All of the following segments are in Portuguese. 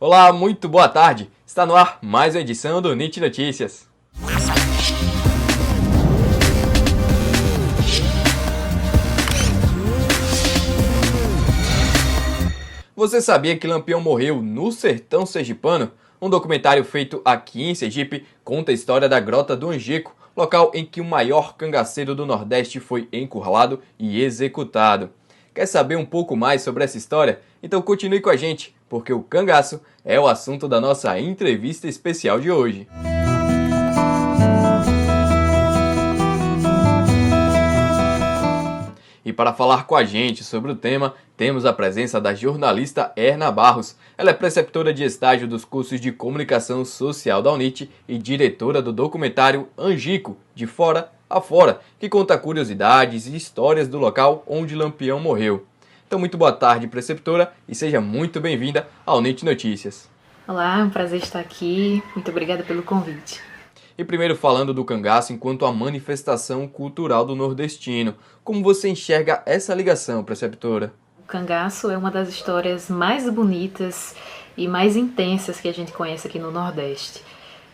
Olá, muito boa tarde. Está no ar mais uma edição do NIT Notícias. Você sabia que Lampião morreu no sertão sergipano? Um documentário feito aqui em Sergipe conta a história da Grota do Angico, local em que o maior cangaceiro do Nordeste foi encurralado e executado. Quer saber um pouco mais sobre essa história? Então continue com a gente, porque o cangaço é o assunto da nossa entrevista especial de hoje. E para falar com a gente sobre o tema, temos a presença da jornalista Erna Barros. Ela é preceptora de estágio dos cursos de Comunicação Social da UNIT e diretora do documentário Angico, de Fora a Fora, que conta curiosidades e histórias do local onde Lampião morreu. Então, muito boa tarde, preceptora, e seja muito bem-vinda ao NIT Notícias. Olá, é um prazer estar aqui. Muito obrigada pelo convite. E primeiro falando do cangaço enquanto a manifestação cultural do nordestino. Como você enxerga essa ligação, preceptora? O cangaço é uma das histórias mais bonitas e mais intensas que a gente conhece aqui no Nordeste.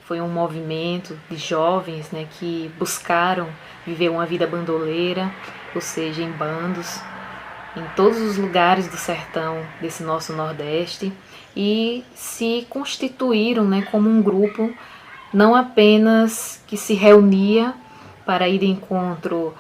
Foi um movimento de jovens, que buscaram viver uma vida bandoleira, ou seja, em bandos, em todos os lugares do sertão desse nosso Nordeste, e se constituíram como um grupo não apenas que se reunia para ir de encontro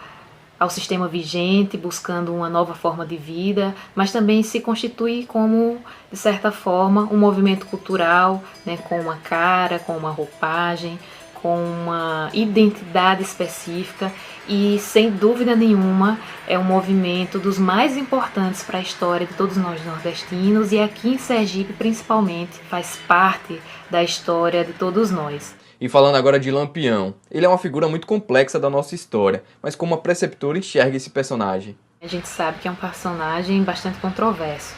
ao sistema vigente, buscando uma nova forma de vida, mas também se constitui como, de certa forma, um movimento cultural, com uma cara, com uma roupagem, com uma identidade específica e, sem dúvida nenhuma, é um movimento dos mais importantes para a história de todos nós nordestinos e aqui em Sergipe, principalmente, faz parte da história de todos nós. E falando agora de Lampião, ele é uma figura muito complexa da nossa história, mas como a preceptora enxerga esse personagem? A gente sabe que é um personagem bastante controverso,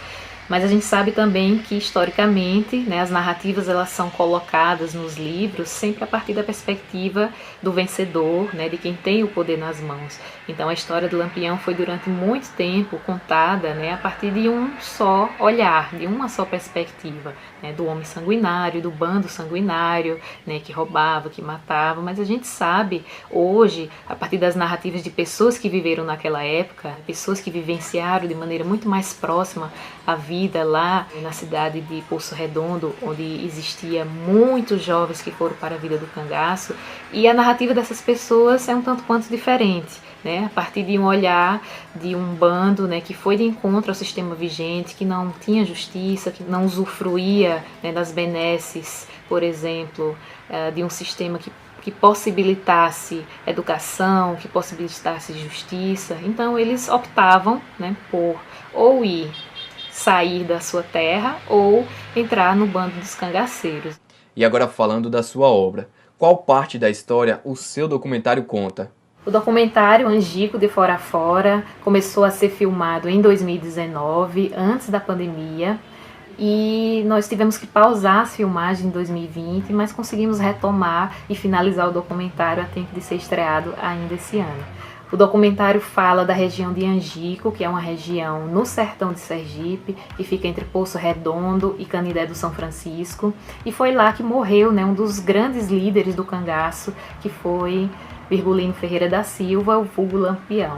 mas a gente sabe também que, historicamente, as narrativas elas são colocadas nos livros sempre a partir da perspectiva do vencedor, de quem tem o poder nas mãos. Então a história do Lampião foi durante muito tempo contada a partir de um só olhar, de uma só perspectiva, do homem sanguinário, do bando sanguinário, que roubava, que matava. Mas a gente sabe hoje, a partir das narrativas de pessoas que viveram naquela época, pessoas que vivenciaram de maneira muito mais próxima a vida lá na cidade de Poço Redondo, onde existia muitos jovens que foram para a vida do cangaço, e a narrativa dessas pessoas é um tanto quanto diferente, a partir de um olhar de um bando que foi de encontro ao sistema vigente, que não tinha justiça, que não usufruía das benesses, por exemplo, de um sistema que possibilitasse educação, que possibilitasse justiça. Então eles optavam por ou sair da sua terra ou entrar no bando dos cangaceiros. E agora falando da sua obra, qual parte da história o seu documentário conta? O documentário Angico, de Fora a Fora começou a ser filmado em 2019, antes da pandemia, e nós tivemos que pausar as filmagens em 2020, mas conseguimos retomar e finalizar o documentário a tempo de ser estreado ainda esse ano. O documentário fala da região de Angico, que é uma região no sertão de Sergipe, que fica entre Poço Redondo e Canindé do São Francisco, e foi lá que morreu um dos grandes líderes do cangaço, que foi Virgulino Ferreira da Silva, o vulgo Lampião.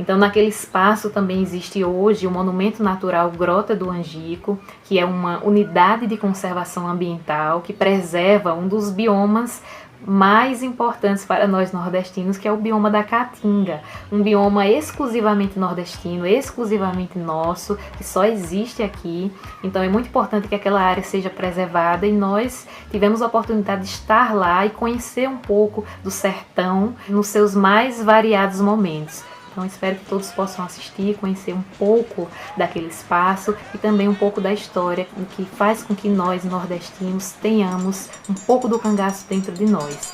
Então, naquele espaço também existe hoje o Monumento Natural Grota do Angico, que é uma unidade de conservação ambiental que preserva um dos biomas mais importantes para nós nordestinos, que é o bioma da Caatinga, um bioma exclusivamente nordestino, exclusivamente nosso, que só existe aqui. Então é muito importante que aquela área seja preservada, e nós tivemos a oportunidade de estar lá e conhecer um pouco do sertão nos seus mais variados momentos. Então espero que todos possam assistir, conhecer um pouco daquele espaço e também um pouco da história, o que faz com que nós nordestinos tenhamos um pouco do cangaço dentro de nós.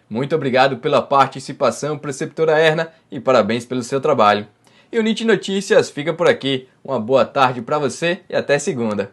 Muito obrigado pela participação, preceptora Erna, e parabéns pelo seu trabalho. E o NIT Notícias fica por aqui. Uma boa tarde para você e até segunda.